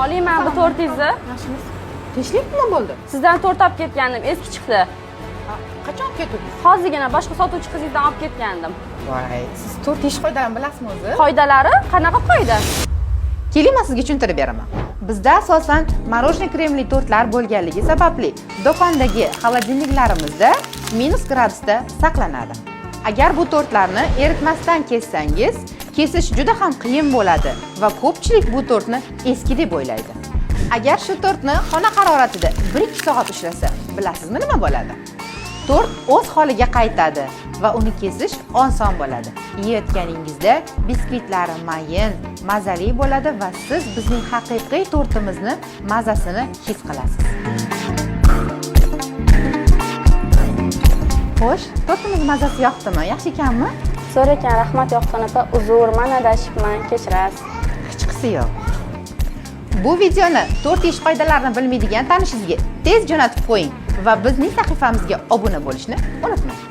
Oling mana bu tortingizni. Yaxshimiz. Tinchlik nima bo'ldi? Sizdan tort olib ketgandim, eski chiqdi. Qachon ketdingiz? Hozirgina boshqa sotuvchi qizingizdan olib ketgandim. Voy, siz tort ish qoidalarini bilasizmi o'zi? Qoidalari qanaqa qoida? Keling, men sizga tushuntirib beraman. Bizda asosan morojniy kremli tortlar bo'lganligi sababli do'kondagi xolodilniklarimizda -gradusda saqlanadi. Agar bu tortlarni eritmasdan kessangiz, kesish juda ham qiyin bo'ladi va ko'pchilik bu tortni eski deb o'ylaydi. Agar shu tortni xona haroratida 1-2 soat ushlasa, bilasizmi nima bo'ladi? Tort o'z holiga qaytadi va uni kesish oson bo'ladi. Yeyotganingizda biskvitlari mayin, mazali bo'ladi va siz bizning haqiqiy tortimizni mazasini his qilasiz. Xo'sh, tortimiz mazasi yoqdimi? Yaxshi ekanmi? Zo'r ekan, rahmat yoqqan opa. Uzr, men adashibman, kechirasiz. Hech qisi yo'q. Bu videoni tort ish qoidalarini bilmaydigan tanishingizga tez jo'natib qo'ying va bizning sahifamizga obuna bo'lishni unutmang.